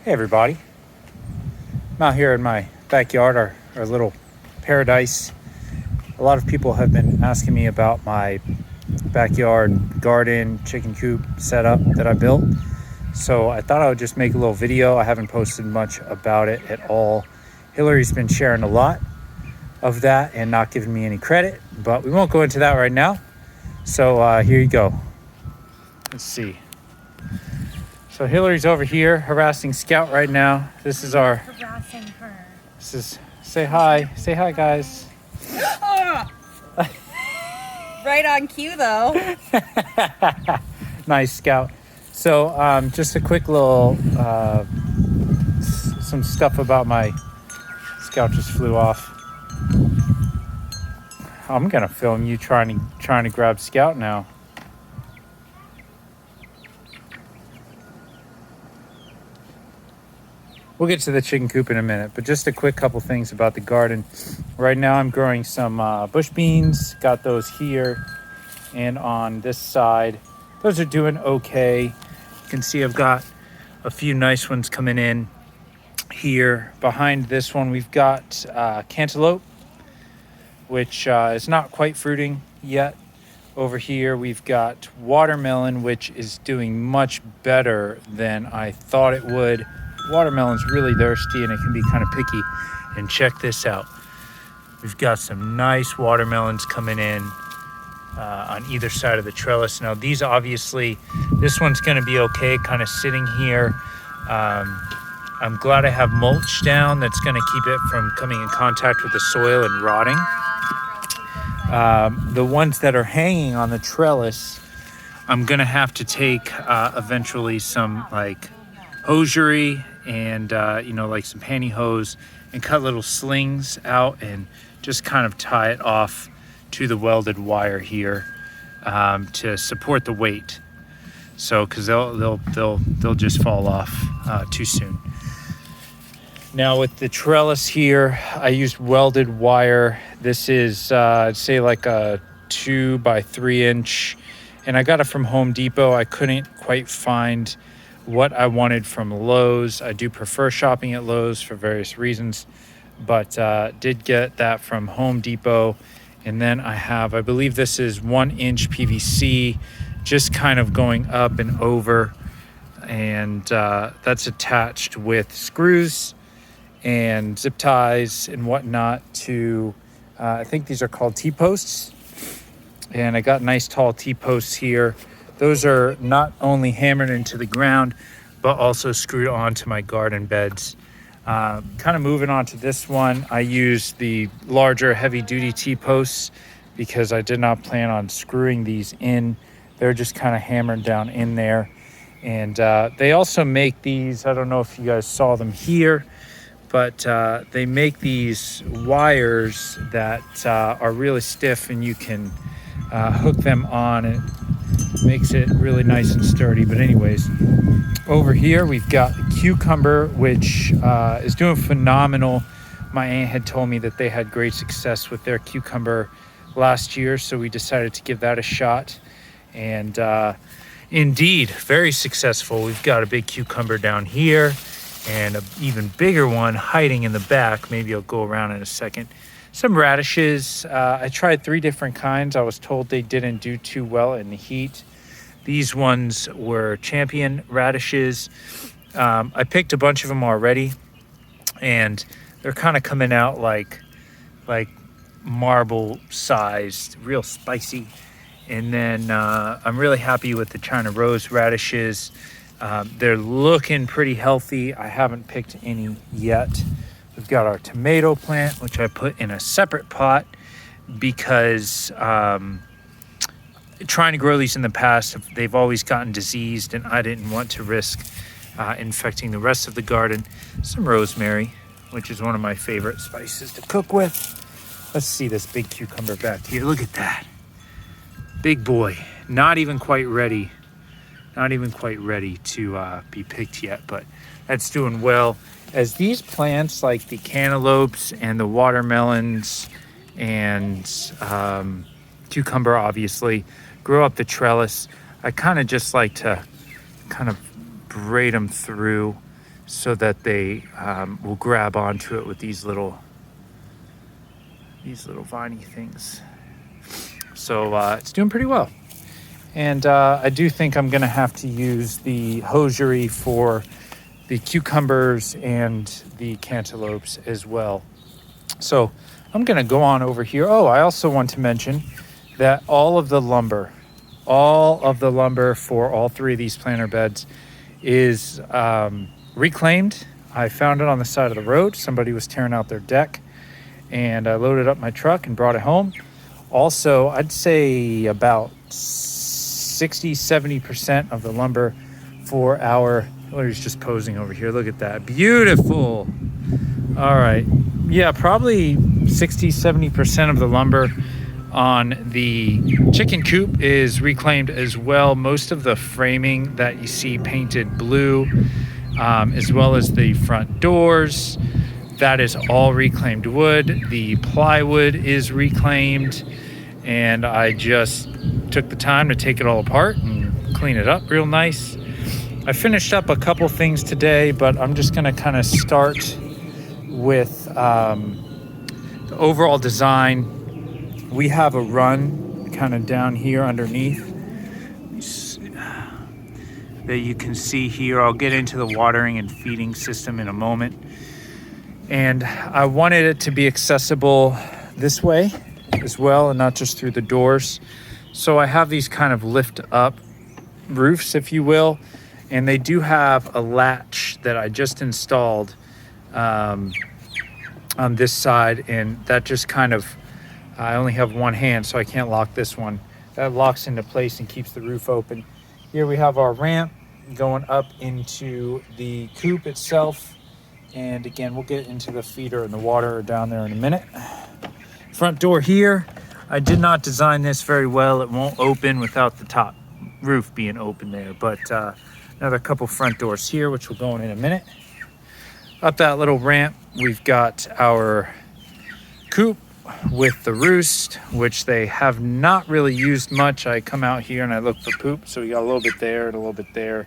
Hey everybody, I'm out here in my backyard, our little paradise. A lot of people have been asking me about my backyard garden chicken coop setup that I built. So I thought I would just make a little video. I haven't posted much about it at all. Hillary's been sharing a lot of that and not giving me any credit, but we won't go into that right now. So here you go. Let's see. So Hillary's over here harassing Scout right now. This is our harassing her. This is say hi guys. Right on cue though. Nice, Scout. So just a quick little some stuff about my Scout just flew off. I'm gonna film you trying to grab Scout now. We'll get to the chicken coop in a minute, but just a quick couple things about the garden. Right now I'm growing some bush beans, got those here and on this side. Those are doing okay. You can see I've got a few nice ones coming in here. Behind this one we've got cantaloupe, which is not quite fruiting yet. Over here we've got watermelon, which is doing much better than I thought it would. Watermelon's really thirsty and it can be kind of picky. And check this out. We've got some nice watermelons coming in on either side of the trellis. Now these obviously, this one's gonna be okay, kind of sitting here. I'm glad I have mulch down that's gonna keep it from coming in contact with the soil and rotting. The ones that are hanging on the trellis, I'm gonna have to take eventually some like hosiery and like some pantyhose and cut little slings out and just kind of tie it off to the welded wire here to support the weight. So because they'll just fall off too soon. Now with the trellis here, I used welded wire. This is I'd say like a 2 by 3 inch, and I got it from Home Depot. I couldn't quite find what I wanted from Lowe's. I do prefer shopping at Lowe's for various reasons, but did get that from Home Depot. And then I believe this is 1 inch PVC, just kind of going up and over. And that's attached with screws and zip ties and whatnot to, I think these are called T-posts. And I got nice tall T-posts here. Those are not only hammered into the ground, but also screwed onto my garden beds. Kind of moving on to this one, I used the larger heavy-duty T-posts because I did not plan on screwing these in. They're just kind of hammered down in there. And they also make these, I don't know if you guys saw them here, but they make these wires that are really stiff and you can hook them on. It makes it really nice and sturdy. But anyways, over here we've got the cucumber, which is doing phenomenal. My aunt had told me that they had great success with their cucumber last year, so we decided to give that a shot. And indeed, very successful. We've got a big cucumber down here and an even bigger one hiding in the back. Maybe I'll go around in a second. Some radishes. I tried 3 different kinds. I was told they didn't do too well in the heat. These ones were champion radishes. I picked a bunch of them already, and they're kind of coming out like marble sized, real spicy. And then I'm really happy with the China Rose radishes. They're looking pretty healthy. I haven't picked any yet. We've got our tomato plant, which I put in a separate pot because trying to grow these in the past, they've always gotten diseased, and I didn't want to risk infecting the rest of the garden. Some rosemary, which is one of my favorite spices to cook with. Let's see this big cucumber back here. Look at that. Big boy. Not even quite ready. Not even quite ready to be picked yet, but that's doing well. As these plants, like the cantaloupes and the watermelons and cucumber, obviously, grow up the trellis, I kind of just like to kind of braid them through so that they will grab onto it with these little viney things. So it's doing pretty well. And I do think I'm going to have to use the hosiery for the cucumbers and the cantaloupes as well. So I'm going to go on over here. Oh, I also want to mention that all of the lumber for all three of these planter beds is reclaimed. I found it on the side of the road. Somebody was tearing out their deck, and I loaded up my truck and brought it home. Also, I'd say about 60-70% of the lumber for our, he's just posing over here. Look at that. Beautiful. All right. Yeah, probably 60-70% of the lumber on the chicken coop is reclaimed as well. Most of the framing that you see painted blue, as well as the front doors, that is all reclaimed wood. The plywood is reclaimed, and I just took the time to take it all apart and clean it up real nice. I finished up a couple things today, but I'm just going to kind of start with the overall design. We have a run kind of down here underneath that you can see here. I'll get into the watering and feeding system in a moment. And I wanted it to be accessible this way as well, and not just through the doors. So I have these kind of lift up roofs, if you will, and they do have a latch that I just installed on this side, and that just kind of, I only have one hand, so I can't lock this one. That locks into place and keeps the roof open. Here we have our ramp going up into the coop itself. And again, we'll get into the feeder and the water down there in a minute. Front door here, I did not design this very well. It won't open without the top roof being open there. But another couple front doors here, which we'll go in a minute. Up that little ramp, we've got our coop with the roost, which they have not really used much. I come out here and I look for poop, so we got a little bit there and a little bit there.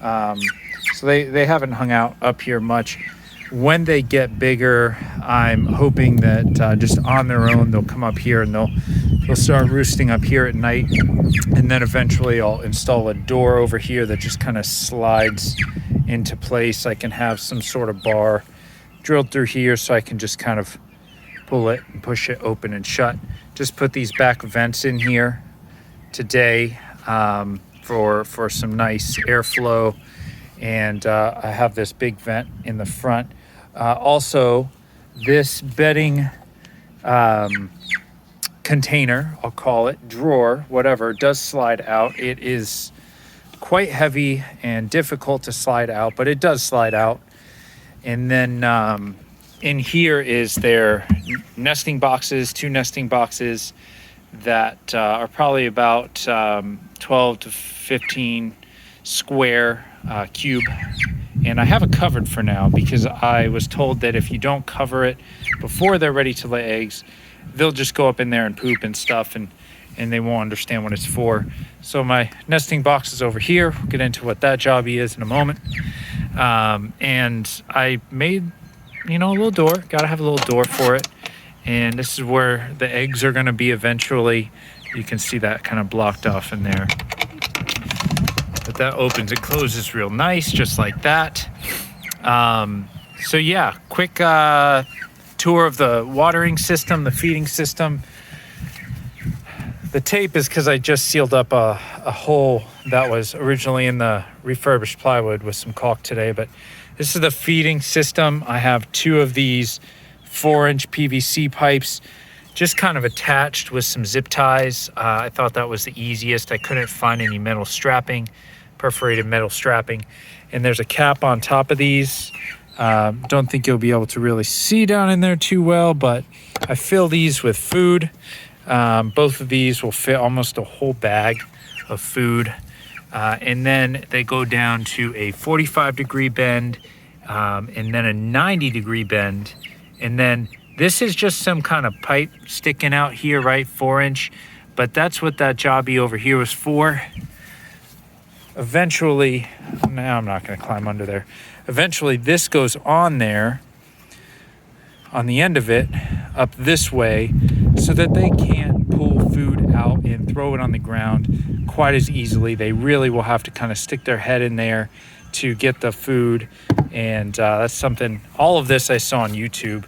So they haven't hung out up here much. When they get bigger, I'm hoping that just on their own, they'll come up here and they'll start roosting up here at night. And then eventually I'll install a door over here that just kind of slides into place. I can have some sort of bar drilled through here so I can just kind of pull it and push it open and shut. Just put these back vents in here today for some nice airflow. And I have this big vent in the front. Also, this bedding container, I'll call it, drawer, whatever, does slide out. It is quite heavy and difficult to slide out, but it does slide out. And then in here is their nesting boxes, 2 nesting boxes that are probably about 12 to 15 square cube. And I have it covered for now because I was told that if you don't cover it before they're ready to lay eggs, they'll just go up in there and poop and stuff, and they won't understand what it's for. So my nesting box is over here. We'll get into what that jobby is in a moment. And I made, a little door. Got to have a little door for it. And this is where the eggs are going to be eventually. You can see that kind of blocked off in there. But that opens and closes real nice, just like that. So yeah, quick tour of the watering system, the feeding system. The tape is because I just sealed up a hole that was originally in the refurbished plywood with some caulk today. But this is the feeding system. I have 2 of these 4-inch PVC pipes just kind of attached with some zip ties. I thought that was the easiest. I couldn't find any metal strapping, perforated metal strapping. And there's a cap on top of these. Don't think you'll be able to really see down in there too well, but I fill these with food. Both of these will fit almost a whole bag of food. And then they go down to a 45-degree bend, and then a 90-degree bend. And then this is just some kind of pipe sticking out here, right? 4-inch. But that's what that jobby over here was for. eventually, now I'm not going to climb under there. Eventually this goes on there, on the end of it, up this way, so that they can't pull food out and throw it on the ground quite as easily. They really will have to kind of stick their head in there to get the food. And that's something, all of this I saw on YouTube,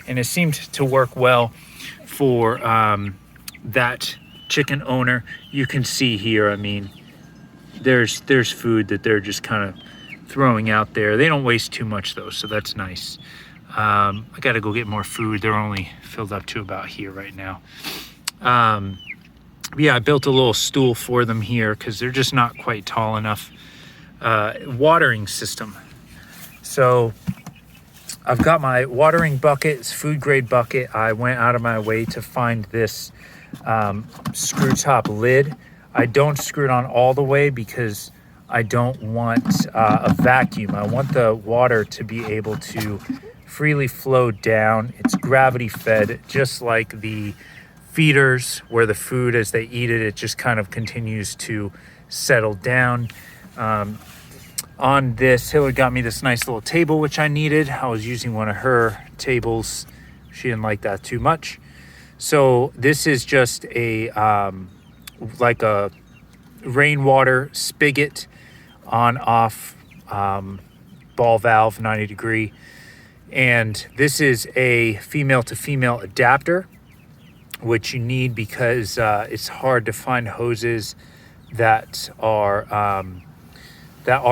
and it seemed to work well for that chicken owner. You can see here, I mean, there's food that they're just kind of throwing out there. They don't waste too much though, so that's nice. I got to go get more food. They're only filled up to about here right now. Yeah, I built a little stool for them here because they're just not quite tall enough. Watering system. So I've got my watering bucket. It's food grade bucket. I went out of my way to find this screw top lid. I don't screw it on all the way because I don't want a vacuum. I want the water to be able to freely flow down. It's gravity fed, just like the feeders, where the food, as they eat it, it just kind of continues to settle down. On this, Hillary got me this nice little table, which I needed. I was using one of her tables. She didn't like that too much. So this is just a like a rainwater spigot on off ball valve, 90 degree. And this is a female to female adapter, which you need because it's hard to find hoses that are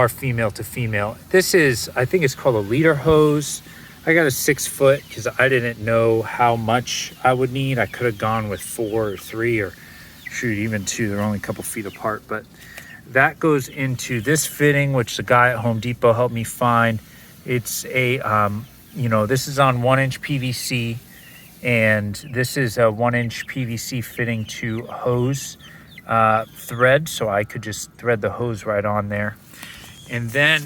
female to female. This is, I think it's called a leader hose. I got a 6 foot because I didn't know how much I would need. I could have gone with 4 or 3 or shoot, even 2. They're only a couple feet apart, but that goes into this fitting, which the guy at Home Depot helped me find. It's a, this is on 1-inch PVC, and this is a 1-inch PVC fitting to hose thread, so I could just thread the hose right on there. And then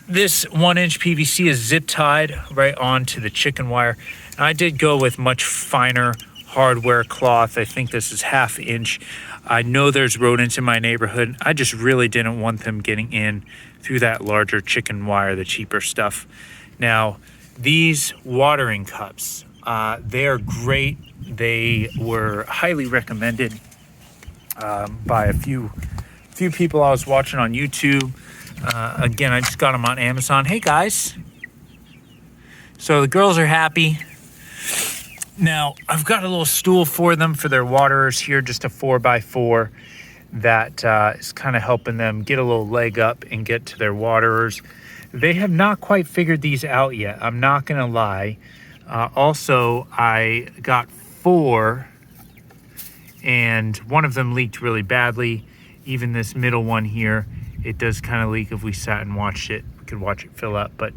this 1-inch PVC is zip tied right onto the chicken wire. And I did go with much finer hardware cloth. I think this is 1/2 inch. I know there's rodents in my neighborhood. I just really didn't want them getting in through that larger chicken wire, the cheaper stuff. Now, these watering cups, they are great. They were highly recommended by a few people I was watching on YouTube. Again, I just got them on Amazon. Hey guys. So the girls are happy. Now, I've got a little stool for them for their waterers here, just a 4x4 that is kind of helping them get a little leg up and get to their waterers. They have not quite figured these out yet, I'm not gonna lie. Also, I got 4 and one of them leaked really badly. Even this middle one here, it does kind of leak. If we sat and watched it, we could watch it fill up. But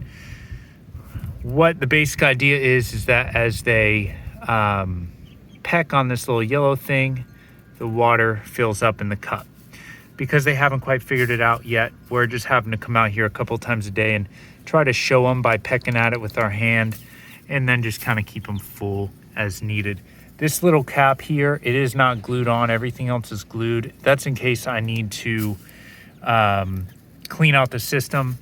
what the basic idea is that as they peck on this little yellow thing, the water fills up in the cup. Because they haven't quite figured it out yet, we're just having to come out here a couple times a day and try to show them by pecking at it with our hand, and then just kind of keep them full as needed. This little cap here, it is not glued on. Everything else is glued. That's in case I need to clean out the system.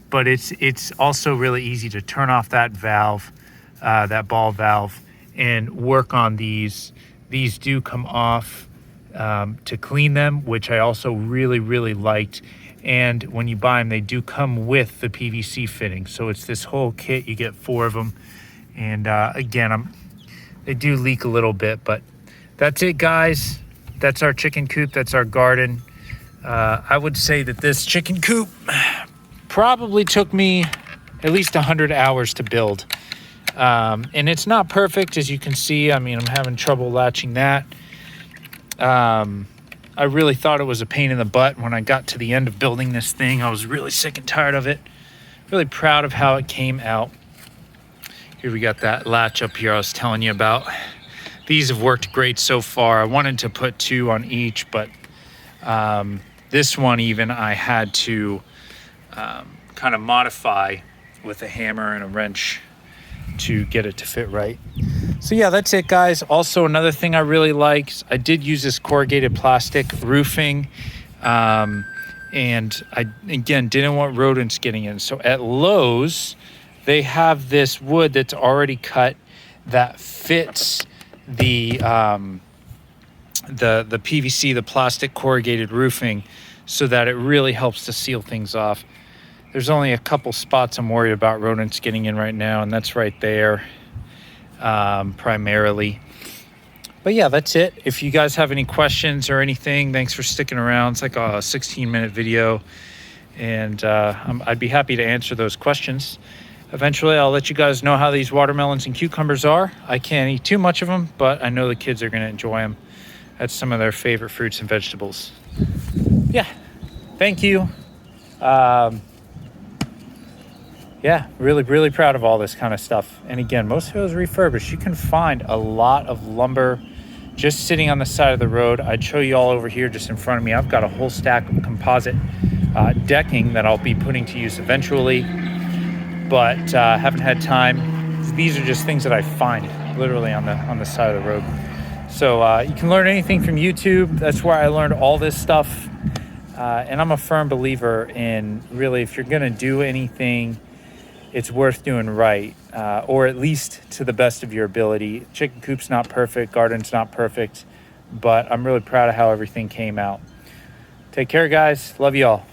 But it's also really easy to turn off that valve, that ball valve, and work on these. These do come off to clean them, which I also really, really liked. And when you buy them, they do come with the PVC fitting. So it's this whole kit. You get 4 of them. And again, they do leak a little bit, but that's it, guys. That's our chicken coop. That's our garden. I would say that this chicken coop probably took me at least 100 hours to build. And it's not perfect, as you can see. I mean, I'm having trouble latching that. I really thought it was a pain in the butt when I got to the end of building this thing. I was really sick and tired of it. Really proud of how it came out. Here we got that latch up here I was telling you about. These have worked great so far. I wanted to put 2 on each, but this one even I had to kind of modify with a hammer and a wrench to get it to fit right. So yeah, that's it, guys. Also, another thing I really like, I did use this corrugated plastic roofing, And I, again, didn't want rodents getting in. So at Lowe's, they have this wood that's already cut that fits the PVC, the plastic corrugated roofing, so that it really helps to seal things off. There's only a couple spots I'm worried about rodents getting in right now, and that's right there, primarily. But yeah, that's it. If you guys have any questions or anything, thanks for sticking around. It's like a 16-minute video, and I'd be happy to answer those questions. Eventually, I'll let you guys know how these watermelons and cucumbers are. I can't eat too much of them, but I know the kids are going to enjoy them. That's some of their favorite fruits and vegetables. Yeah, thank you. Yeah, really proud of all this kind of stuff. And again, most of it was refurbished. You can find a lot of lumber just sitting on the side of the road. I'd show you all over here just in front of me. I've got a whole stack of composite decking that I'll be putting to use eventually, but haven't had time. These are just things that I find literally on the side of the road. So you can learn anything from YouTube. That's where I learned all this stuff. And I'm a firm believer in, really, if you're going to do anything, it's worth doing right, or at least to the best of your ability. Chicken coop's not perfect, garden's not perfect, but I'm really proud of how everything came out. Take care, guys. Love you all.